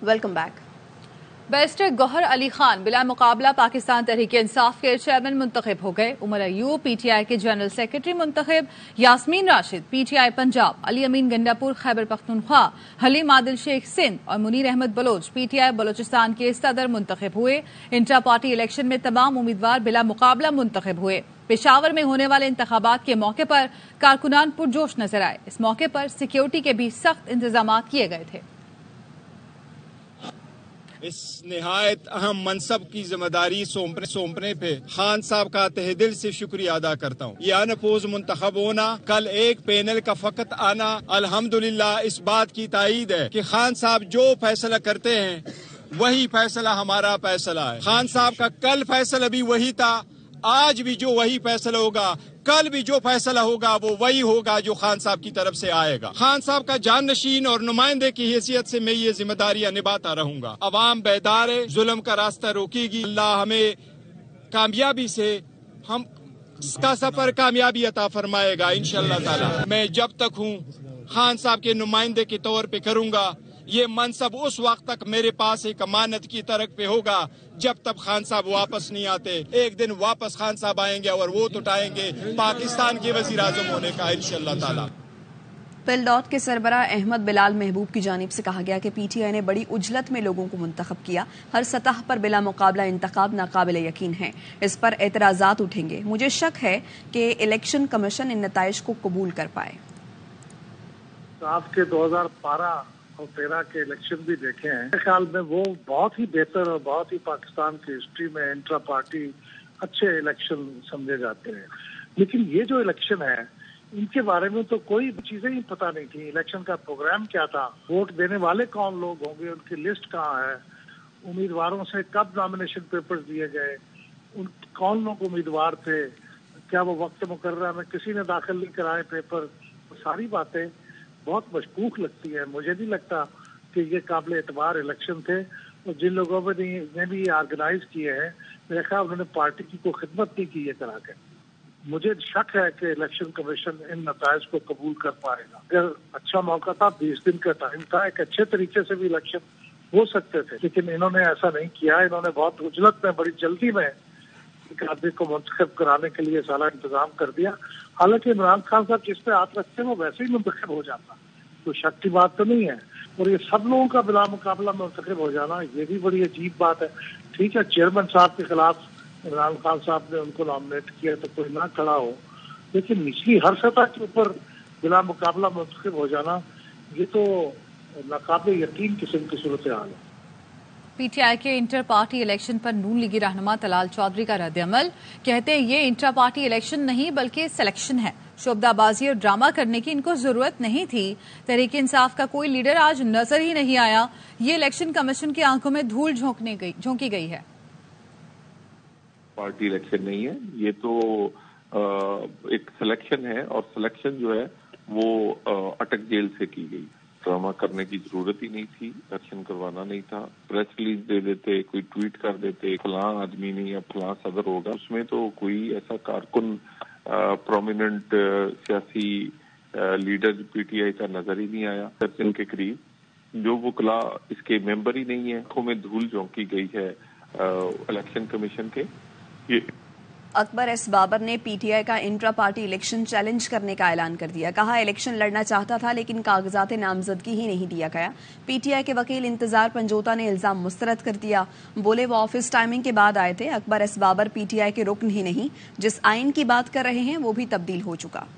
Welcome back. Barrister Gauhar Ali Khan बिला मुकाबला पाकिस्तान तहरीक इंसाफ के चेयरमैन मुंतखब हो गए। उमर अयूब पीटीआई के जनरल सेक्रेटरी मुंतखब, यास्मीन राशिद पीटीआई पंजाब, अली अमीन गंडापुर खैबर पख्तूनख्वा, हलीम आदिल शेख सिंध और मुनीर अहमद बलोच पीटीआई बलोचिस्तान के सदर मुंतखब हुए। इंट्रा पार्टी इलेक्शन में तमाम उम्मीदवार बिला मुकाबला मुंतखब हुए। पेशावर में होने वाले इंतखाबात के मौके पर कारकुनान पुरजोश नजर आए। इस मौके पर सिक्योरिटी के भी सख्त इंतजाम किए गए थे। इस निहायत अहम मनसब की जिम्मेदारी सौंपने पे खान साहब का तहे दिल से शुक्रिया अदा करता हूँ। ये अनपोज मुंतखब होना, कल एक पैनल का फकत आना अल्हम्दुलिल्लाह इस बात की तायीद है कि खान साहब जो फैसला करते हैं वही फैसला हमारा फैसला है। खान साहब का कल फैसला भी वही था, आज भी जो वही फैसला होगा, कल भी जो फैसला होगा वो वही होगा जो खान साहब की तरफ से आएगा। खान साहब का जाननशीन और नुमाइंदे की हैसियत से मैं ये जिम्मेदारियां निभाता रहूंगा। अवाम बेदार है, जुल्म का रास्ता रोकेगी। अल्लाह हमें कामयाबी से हम इसका सफर कामयाबी अता फरमाएगा इंशाअल्लाह ताला। मैं जब तक हूँ खान साहब के नुमाइंदे के तौर पे करूंगा। ये मनसब उस वक्त तक मेरे पास एक अमानत की तरह पे होगा जब तक खान साहब वापस नहीं आते। एक दिन वापस खान साहब आएंगे और वो उठाएंगे पाकिस्तान के वजीर आजम होने का इंशाअल्लाह ताला। पिलडॉट के सरबराह अहमद बिलाल महबूब की जानिब से कहा गया कि पीटीआई ने बड़ी उजलत में लोगों को मुंतखब किया। हर सतह पर बिला मुकाबला इंतखाब नाकाबिल यकीन है। इस पर एतराजात उठेंगे। मुझे शक है कि इलेक्शन कमीशन इन नताइज को कबूल कर पाए। आपके 2012 और 13 के इलेक्शन भी देखे हैं। मेरे ख्याल में वो बहुत ही बेहतर और बहुत ही पाकिस्तान की हिस्ट्री में इंट्रा पार्टी अच्छे इलेक्शन समझे जाते हैं। लेकिन ये जो इलेक्शन है इनके बारे में तो कोई चीजें ही पता नहीं थी। इलेक्शन का प्रोग्राम क्या था, वोट देने वाले कौन लोग होंगे, उनकी लिस्ट कहाँ है, उम्मीदवारों से कब नॉमिनेशन पेपर्स दिए गए, कौन लोग उम्मीदवार थे, क्या वो वक्त मुकर्रर में किसी ने दाखिल नहीं कराए पेपर। तो सारी बातें बहुत मशकूक लगती है। मुझे नहीं लगता कि ये काबिल एतबार इलेक्शन थे। और जिन लोगों ने भी ऑर्गेनाइज किए हैं मेरे ख्याल उन्होंने पार्टी की कोई खिदमत नहीं की है करा के। मुझे शक है कि इलेक्शन कमीशन इन नताइज को कबूल कर पाएगा। अगर अच्छा मौका था, 20 दिन का टाइम था, एक अच्छे तरीके से भी इलेक्शन हो सकते थे, लेकिन इन्होंने ऐसा नहीं किया। इन्होंने बहुत उजलत में, बड़ी जल्दी में एक आदमी को मुंतखब कराने के लिए सारा इंतजाम कर दिया। हालांकि इमरान खान साहब जिस पे हाथ रखते हैं वो वैसे ही मुंतखब हो जाता, तो शक की बात तो नहीं है। और ये सब लोगों का बिला मुकाबला मुंतखब हो जाना ये भी बड़ी अजीब बात है। ठीक है, चेयरमैन साहब के खिलाफ इमरान खान साहब ने उनको नॉमिनेट किया तो कोई ना खड़ा हो, लेकिन निचली हर सतह के ऊपर बिला मुकाबला मुंतखब हो जाना ये तो नाकाबिल यकीन किस्म की सूरत हाल है। पीटीआई के इंटर पार्टी इलेक्शन पर नून लीगी रहनुमा तलाल चौधरी का रद्द-ए-अमल। कहते हैं ये इंटर पार्टी इलेक्शन नहीं बल्कि सिलेक्शन है। शोबदाबाजी और ड्रामा करने की इनको जरूरत नहीं थी। तहरीक इंसाफ का कोई लीडर आज नजर ही नहीं आया। ये इलेक्शन कमीशन की आंखों में धूल झोंकी गई है। पार्टी इलेक्शन नहीं है, ये तो एक सिलेक्शन है और सिलेक्शन जो है वो अटक जेल से की गई। ड्रामा करने की जरूरत ही नहीं थी, इलेक्शन करवाना नहीं था। प्रेस रिलीज दे देते, कोई ट्वीट कर देते फलां आदमी नहीं या फलां सदर होगा, उसमें तो कोई ऐसा कारकुन प्रोमिनेंट सियासी लीडर पीटीआई का नजर ही नहीं आया। दर्जन के करीब जो वकला इसके मेंबर ही नहीं है, आंखों में धूल झोंकी गई है इलेक्शन कमीशन के। ये अकबर एस बाबर ने पीटीआई का इंट्रा पार्टी इलेक्शन चैलेंज करने का ऐलान कर दिया। कहा इलेक्शन लड़ना चाहता था लेकिन कागजात नामजदगी ही नहीं दिया गया। पीटीआई के वकील इंतजार पंजोता ने इल्जाम मुस्तरद कर दिया। बोले वो ऑफिस टाइमिंग के बाद आए थे। अकबर एस बाबर पीटीआई के रुकन ही नहीं, जिस आइन की बात कर रहे हैं वो भी तब्दील हो चुका।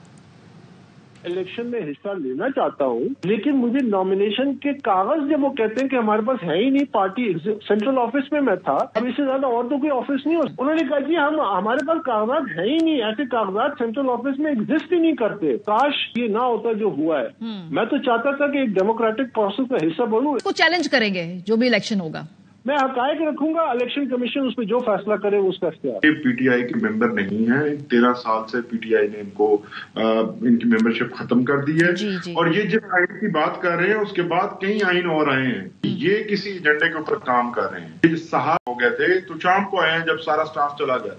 इलेक्शन में हिस्सा लेना चाहता हूँ लेकिन मुझे नॉमिनेशन के कागज जब वो कहते हैं कि हमारे पास है ही नहीं, पार्टी सेंट्रल ऑफिस में मैं था, अब इससे ज्यादा और तो कोई ऑफिस नहीं हो। उन्होंने कहा जी हमारे पास कागजात है ही नहीं, ऐसे कागजात सेंट्रल ऑफिस में एग्जिस्ट ही नहीं करते। काश ये ना होता जो हुआ है। मैं तो चाहता था कि एक डेमोक्रेटिक प्रोसेस का हिस्सा बनूं। इसको चैलेंज करेंगे जो भी इलेक्शन होगा। मैं हकायक रखूंगा, इलेक्शन कमीशन उस पर जो फैसला करे उसका इख्तियार। पीटीआई के मेंबर नहीं है। 13 साल से पीटीआई ने इनको इनकी मेंबरशिप खत्म कर दी है। जी। और ये जब आइन की बात कर रहे हैं उसके बाद कई आइन और आए हैं। ये किसी एजेंडे के ऊपर काम कर रहे हैं। ये साहब हो गए थे तो शाम को आए हैं जब सारा स्टाफ चला गया।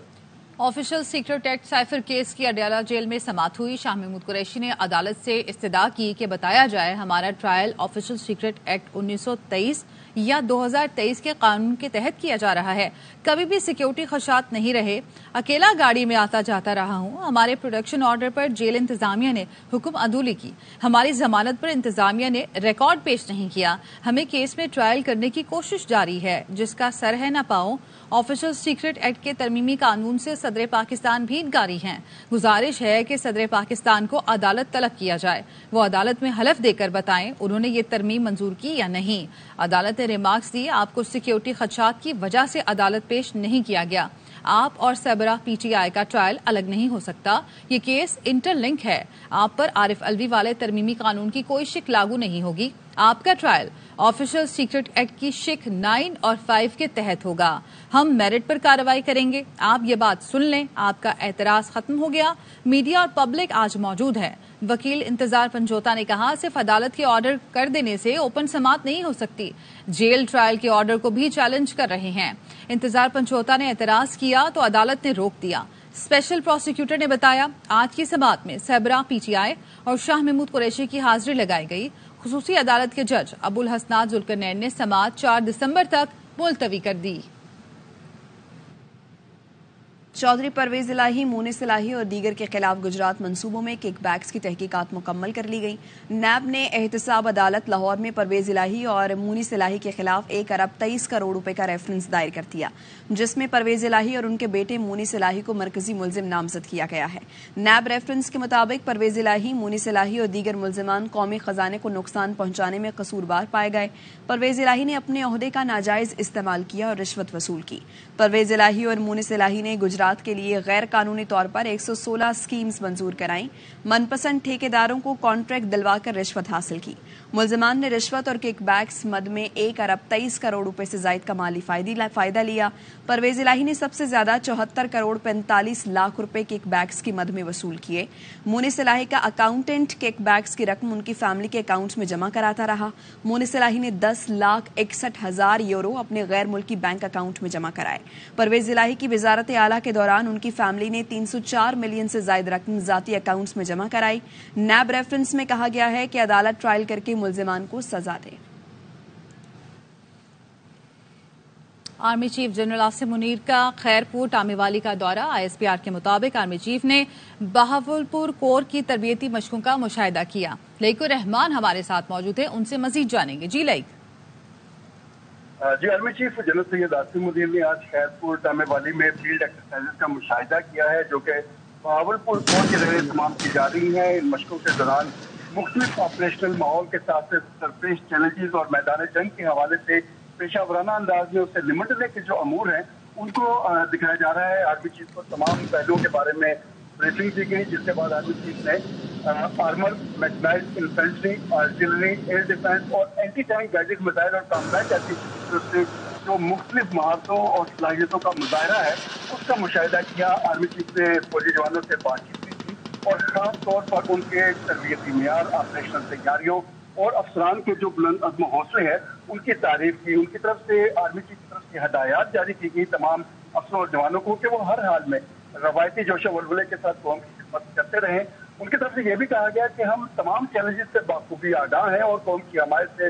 Official secret act cipher case کی اڈیالہ جیل میں سماعت ہوئی. شاہ محمود قریشی نے عدالت سے استدعا کی کہ بتایا جائے ہمارا ٹرائل آفیشل سیکرٹ ایکٹ 1923 یا 2023 کے قانون کے تحت کیا جا رہا ہے. کبھی بھی سیکیورٹی خدشات نہیں رہے. اکیلا گاڑی میں آتا جاتا رہا ہوں. ہمارے پروڈکشن آرڈر پر جیل انتظامیہ نے حکم عدولی کی. ہماری ضمانت پر انتظامیہ نے ریکارڈ پیش نہیں کیا. ہمیں کیس میں ٹرائل کرنے کی کوشش جاری ہے جس کا سر ہے نہ پاؤں. آفیشل سیکرٹ ایکٹ کے ترمیمی قانون سے صدر پاکستان بھی انکاری ہیں. گزارش ہے کہ صدر پاکستان کو عدالت طلب کیا جائے. وہ عدالت میں حلف دے کر بتائیں انہوں نے یہ ترمیم منظور کی یا نہیں. عدالت نے ریمارکس دی آپ کو سیکیورٹی خدشات کی وجہ سے عدالت پیش نہیں کیا گیا. آپ اور سربراہ پی ٹی آئی کا ٹرائل الگ نہیں ہو سکتا. یہ کیس انٹر لنک ہے. آپ پر عارف الوی والے ترمیمی قانون کی کوئی شک لاگو نہیں ہوگی. آپ کا ٹرائل آفیشل سیکرٹ ایکٹ کی شک 9 اور 5 کے تحت ہوگا. ہم میرٹ پر کارروائی کریں گے. آپ یہ بات سن لیں. آپ کا اعتراض ختم ہو گیا. میڈیا اور پبلک آج موجود ہے. وکیل انتظار پنجوتا نے کہا صرف عدالت کے آرڈر کر دینے سے اوپن سماعت نہیں ہو سکتی. جیل ٹرائل کے آرڈر کو بھی چیلنج کر رہے ہیں. انتظار پنجوتا نے اعتراض کیا تو عدالت نے روک دیا. اسپیشل پروسیکیوٹر نے بتایا آج کی سماعت میں سربراہ پی ٹی آئی اور شاہ محمود قریشی کی حاضری لگائی گئی. خصوصی عدالت کے جج ابو الحسنات ذوالقرنین نے سماعت 4 دسمبر تک ملتوی کر دی. چودھری پرویز الہی، مونس الہی اور دیگر کے خلاف گجرات منصوبوں میں کک بیکس کی تحقیقات مکمل کر لی گئی. نیب نے احتساب عدالت لاہور میں پرویز الہی اور مونس الہی کے خلاف 1 ارب 23 کروڑ روپے کا ریفرنس دائر کر دیا جس میں پرویز الہی اور ان کے بیٹے مونس الہی کو مرکزی ملزم نامزد کیا گیا ہے. نیب ریفرنس کے مطابق پرویز الہی، مونس الہی اور دیگر ملزمان قومی خزانے کو نقصان پہنچانے میں قصوروار پائے گئے. پرویز الہی نے اپنے عہدے کا ناجائز استعمال کیا اور رشوت وصول کی. پرویز الہی اور مونس الہی نے گجرات کے لیے غیر قانونی طور پر 116 اسکیمز منظور کرائیں. من پسند ٹھیکیداروں کو کانٹریکٹ دلوا کر رشوت حاصل کی. ملزمان نے رشوت اور کک بیکس مد میں 1 ارب 23 کروڑ روپے سے زائد کا مالی فائدہ لیا. پرویز الہی نے سب سے زیادہ 74 کروڑ 45 لاکھ روپے کک بیکس کی مد میں وصول کیے. مونس الہی کا اکاؤنٹنٹ کک بیکس کی رقم ان کی فیملی کے اکاؤنٹس میں جمع کراتا رہا. مونس الہی نے 10,61,000 یورو اپنے غیر ملکی بینک اکاؤنٹ میں جمع کرائے. پرویز الہی کی وزارت اعلیٰ کے دوران ان کی فیملی نے 304 ملین سے زائد رقم ذاتی اکاؤنٹس میں جمع کرائی. نیب ریفرنس میں کہا گیا ہے کہ عدالت ٹرائل کر کے ملزمان کو سزا دے. Army chief general Asim Munir کا خیرپور ٹامی والی کا دورہ. آئی ایس پی آر کے مطابق آرمی چیف نے بہاولپور کور کی تربیتی مشقوں کا مشاہدہ کیا. لائق الرحمان ہمارے ساتھ موجود ہیں، ان سے مزید جانیں گے. جی لائق. جی، آرمی چیف جنرل سید آصم منیر نے آج خیرپور ٹامی والی میں فیلڈ ایکسرسائز کا مشاہدہ کیا ہے جو کہ بہاولپور کور کے ذریعے تمام کی جا رہی ہیں. ان مشقوں کے دوران مختلف آپریشنل ماحول کے ساتھ درپیش چیلنجز اور میدان جنگ کے حوالے سے پیشہ ورانہ انداز میں اسے نمٹنے کے جو امور ہیں ان کو دکھایا جا رہا ہے. آرمی چیف کو تمام پہلوؤں کے بارے میں بریفنگ دی گئی جس کے بعد آرمی چیف نے armour, mechanised infantry, artillery, year defence اور اینٹی ٹینک گائیڈڈ میزائل اور کمبیٹ ایکٹیویٹیز سے جو مختلف مہارتوں اور صلاحیتوں کا مظاہرہ ہے اس کا مشاہدہ کیا. آرمی چیف نے فوجی جوانوں سے بات چیت بھی کی اور خاص طور پر ان کے تربیتی معیار، آپریشنل تیاریوں اور افسران کے جو بلند عزم و حوصلے ہیں ان کی تعریف کی. ان کی طرف سے آرمی چیف کی طرف سے ہدایات جاری کی گئی تمام افسروں اور جوانوں کو کہ وہ ہر حال میں روایتی جوش و ولولے کے ساتھ قوم کی خدمت کرتے رہیں. ان کی طرف سے یہ بھی کہا گیا کہ ہم تمام چیلنجز سے بخوبی آگاہ ہیں اور قوم کی حمایت سے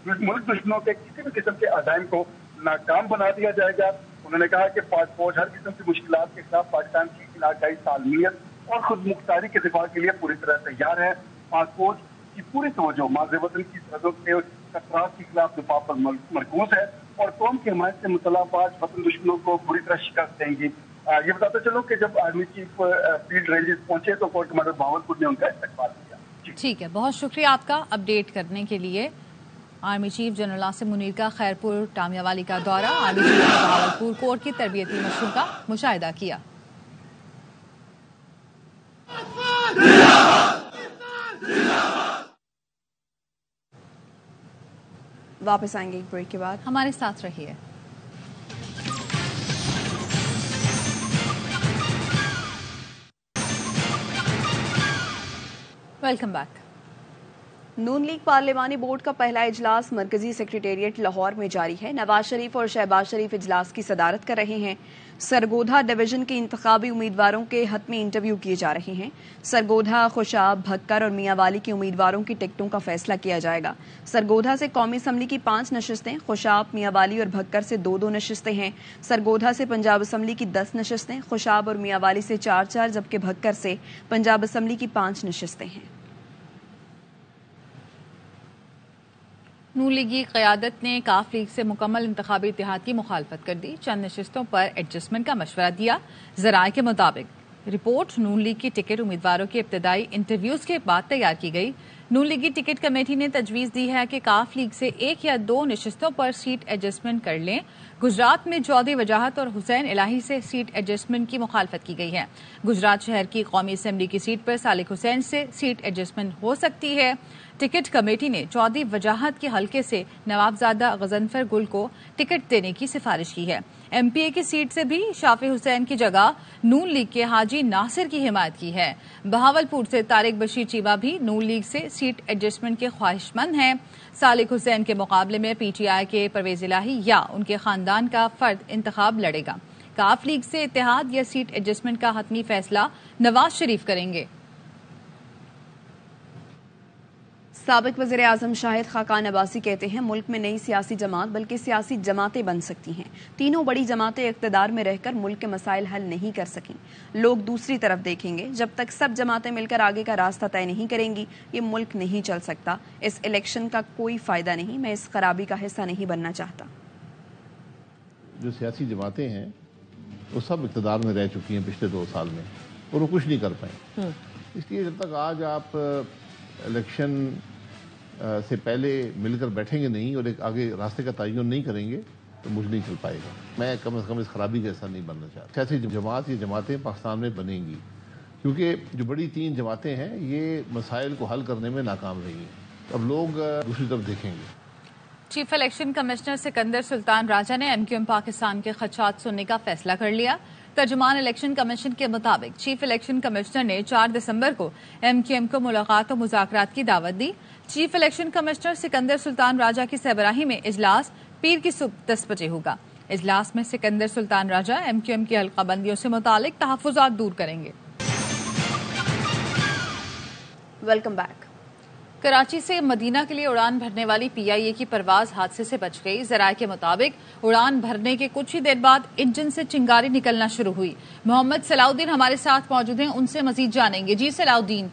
ملک دشمنوں کے کسی بھی قسم کے عزائم کو ناکام بنا دیا جائے گا. انہوں نے کہا کہ پاک فوج ہر قسم کی مشکلات کے خلاف پاکستان کی علاقائی سالمیت اور خود مختاری کے دفاع کے لیے پوری طرح تیار ہے. پاک فوج کی پوری توجہ ماضی وطن کی سرحدوں کے خطرات کے خلاف دفاع پر مرکوز ہے اور قوم کی حمایت سے مطلب وطن دشمنوں کو پوری طرح شکست دیں گی. یہ بتاتے چلو کہ جب آرمی چیف فیلڈ رینجز پہنچے تو کور کمانڈر بہاولپور نے ان کا استقبال کیا. ٹھیک ہے، بہت شکریہ آپ کا اپڈیٹ کرنے کے لیے. Army chief general Asim Munir کا خیرپور ٹامیہ والی کا دورہ. آرمی چیف نے بہاولپور کور کی تربیتی مشقوں کا مشاہدہ کیا. واپس آئیں گے ایک بریک کے بعد. ہمارے ساتھ رہیے. Welcome back. नून लीग पार्लिमानी बोर्ड का पहला इजलास मरकजी सेक्रेटेरिएट लाहौर में जारी है। नवाज शरीफ और शहबाज शरीफ इजलास की सदारत कर रहे हैं। सरगोधा डिवीजन के इंतखाबी उम्मीदवारों के हतमी इंटरव्यू किए जा रहे हैं। सरगोधा, खुशाब, भक्कर और मियांवाली के उम्मीदवारों की टिकटों का फैसला किया जाएगा। सरगोधा से कौमी असम्बली की 5 नशिस्तें, खुशाब, मियांवाली और भक्कर से 2-2 नशिस्तें हैं। सरगोधा से पंजाब असम्बली की 10 नशिस्तें, खुशाब और मियांवाली से 4-4, जबकि भक्कर से पंजाब असम्बली की 5 नशिस्तें हैं। नून लीगी क़यादत ने काफ लीग से मुकम्मल इंतखाबी इत्तेहाद की मुखालफत कर दी। चंद नशिस्तों पर एडजस्टमेंट का मशवरा दिया। ज़राए के मुताबिक रिपोर्ट नून लीग की टिकट उम्मीदवारों के इब्तदाई इंटरव्यूज के बाद तैयार की गई। नून लीगी टिकट कमेटी ने तजवीज़ दी है कि काफ लीग से 1 या 2 नशिस्तों पर सीट एडजस्टमेंट कर लें। गुजरात में चौधरी वजाहत और हुसैन इलाही से सीट एडजस्टमेंट की मुखालफत की गई है। गुजरात शहर की कौमी असम्बली की सीट पर सालिक हुसैन से सीट एडजस्टमेंट हो सकती है। टिकट कमेटी ने चौधरी वजाहत के हलके से नवाबजादा गजनफर गुल को टिकट देने की सिफारिश की है। एमपीए की सीट से भी शाफी हुसैन की जगह नून लीग के हाजी नासिर की हिमायत की है। बहावलपुर से तारिक बशीर चीमा भी नून लीग से सीट एडजस्टमेंट के ख्वाहिशमंद हैं। सालिक हुसैन के मुकाबले में पीटीआई के परवेज इलाही या उनके खानदान का फर्द इंतखाब लड़ेगा। काफ लीग से इत्तेहाद या सीट एडजस्टमेंट का हतमी फैसला नवाज शरीफ करेंगे। साबिक वज़ीर आज़म शाहिद खाकान अब्बासी कहते हैं मुल्क में नई सियासी जमात बल्कि सियासी जमातें बन सकती हैं। तीनों बड़ी जमातें इक़्तिदार में रहकर मुल्क के मसाइल हल नहीं कर सकें। लोग दूसरी तरफ देखेंगे। जब तक सब जमातें मिलकर आगे का रास्ता तय नहीं करेंगी ये मुल्क नहीं चल सकता। इस इलेक्शन का कोई फ़ायदा नहीं। मैं इस खराबी का हिस्सा नहीं बनना चाहता। जो सियासी जमातें हैं वो सब इक़्तिदार में रह चुकी हैं पिछले 2 साल में और वो कुछ नहीं कर पाए। इसलिए जब तक आज आप इलेक्शन से पहले मिलकर बैठेंगे नहीं और एक आगे रास्ते का तयन नहीं करेंगे तो मुझे नहीं चल पाएगा। मैं कम से कम इस खराबी का हिस्सा नहीं बनना चाहता। ऐसी जमात ये जमातें पाकिस्तान में बनेंगी क्योंकि जो बड़ी 3 जमातें हैं ये मसाइल को हल करने में नाकाम रही हैं। अब लोग दूसरी तरफ देखेंगे। Chief election commissioner Sikandar Sultan Raja ने एमक्यूएम पाकिस्तान के खदशात सुनने का फैसला कर लिया। तर्जुमान इलेक्शन कमीशन के मुताबिक चीफ इलेक्शन कमिश्नर ने 4 दिसंबर को एमक्यूएम को मुलाकात और मुज़ाकरात की दावत दी। Chief election commissioner Sikandar Sultan Raja की सरबराही में इजलास पीर की सुबह 10 बजे होगा। इजलास में सिकंदर सुल्तान राजा एमक्यूएम की हल्काबंदियों से मुतालिक तहफ़्फ़ुज़ात दूर करेंगे। Welcome back. कराची से मदीना के लिए उड़ान भरने वाली पीआईए की परवाज हादसे से बच गई। ज़राए के मुताबिक उड़ान भरने के कुछ ही देर बाद इंजन से चिंगारी निकलना शुरू हुई। मोहम्मद सलाउद्दीन हमारे साथ मौजूद हैं, उनसे मजीद जानेंगे। जी सलाउद्दीन।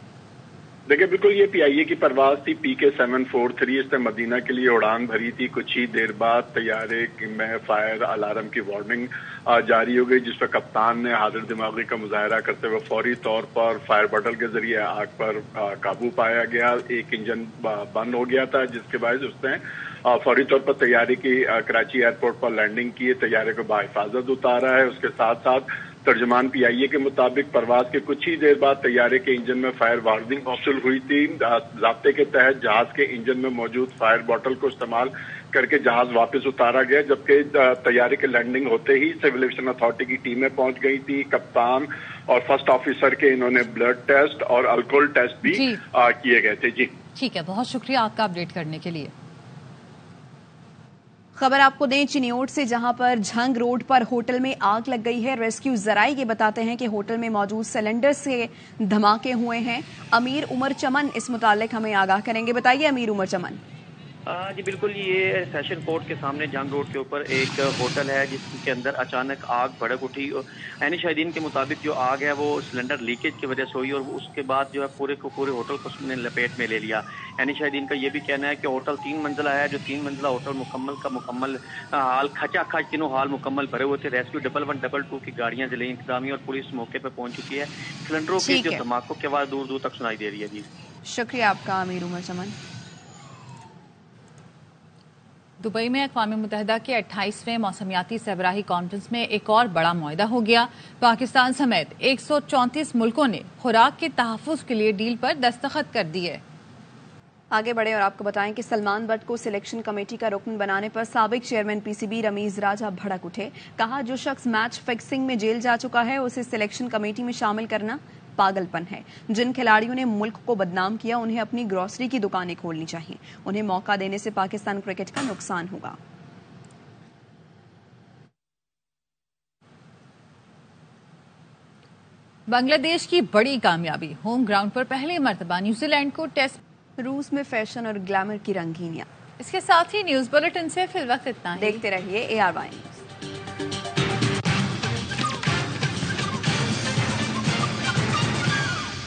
देखिए बिल्कुल ये पीआईए की परवाज थी PK 743। इसने मदीना के लिए उड़ान भरी थी। कुछ ही देर बाद तैयारे में फायर अलार्म की वार्निंग जारी हो गई जिस पर कप्तान ने हाजिर दिमागी का मुजाहरा करते हुए फौरी तौर पर फायर बटल के जरिए आग पर काबू पाया गया। एक इंजन बंद हो गया था जिसके बाद उसने फौरी तौर पर तैयारी की कराची एयरपोर्ट पर लैंडिंग की। तैयारे को बाहिफाजत उतारा है। उसके साथ साथ तर्जुमान पीआईए के मुताबिक परवाज के कुछ ही देर बाद तैयारे के इंजन में फायर वार्निंग मौसूल हुई थी। ज़ाब्ते के तहत जहाज के इंजन में मौजूद फायर बॉटल को इस्तेमाल करके जहाज वापस उतारा गया जबकि तैयारे के लैंडिंग होते ही सिविल एविएशन अथॉरिटी की टीमें पहुंच गई थी। कप्तान और फर्स्ट ऑफिसर के इन्होंने ब्लड टेस्ट और अल्कोहल टेस्ट भी किए गए थे। जी ठीक है, बहुत शुक्रिया आपका अपडेट करने के लिए। खबर आपको दें चिनियोट से, जहां पर झंग रोड पर होटल में आग लग गई है। रेस्क्यू जराये ये बताते हैं कि होटल में मौजूद सिलेंडर से धमाके हुए हैं। अमीर उमर चमन इस मुतालिक हमें आगाह करेंगे। बताइए अमीर उमर चमन। जी बिल्कुल, ये सेशन कोर्ट के सामने जंग रोड के ऊपर एक होटल है जिसके अंदर अचानक आग भड़क उठी। ऐनी शाहिदीन के मुताबिक जो आग है वो सिलेंडर लीकेज की वजह से हुई और उसके बाद जो है पूरे होटल को उसने लपेट में ले लिया। ऐनी शाहिदीन का ये भी कहना है कि होटल 3 मंजिला है। जो 3 मंजिला होटल मुकम्मल हाल खचा खच तीनों हाल मुकम्मल भरे हुए थे। रेस्क्यू 1112 की गाड़ियां जिले इंतजामी और पुलिस मौके पर पहुंच चुकी है। सिलेंडरों की जो धमाकों की आवाज दूर दूर तक सुनाई दे रही है। जी शुक्रिया आपका अमीर उमर चमन। दुबई में अक़वाम मुत्तहिदा के 28वें मौसमियाती सरबराही कॉन्फ्रेंस में एक और बड़ा मुआहदा हो गया। पाकिस्तान समेत 134 मुल्कों ने खुराक के तहफ़्फ़ुज़ के लिए डील पर दस्तखत कर दिए। आगे बढ़े और आपको बताएं कि सलमान बट को सिलेक्शन कमेटी का रुकन बनाने पर साबिक चेयरमैन PCB रमीज राजा भड़क उठे। कहा जो शख्स मैच फिक्सिंग में जेल जा चुका है उसे सिलेक्शन कमेटी में शामिल करना پاگلپن ہے. جن کھلاڑیوں نے ملک کو بدنام کیا انہیں اپنی گروسری کی دکانیں کھولنی چاہیے. انہیں موقع دینے سے پاکستان کرکٹ کا نقصان ہوگا. بنگلہ دیش کی بڑی کامیابی، ہوم گراؤنڈ پر پہلی مرتبہ نیوزی لینڈ کو ٹیسٹ. روس میں فیشن اور گلیمر کی رنگینیاں. اس کے ساتھ ہی نیوز بلیٹن سے فی الوقت اتنا ہی. دیکھتے رہیے AR1.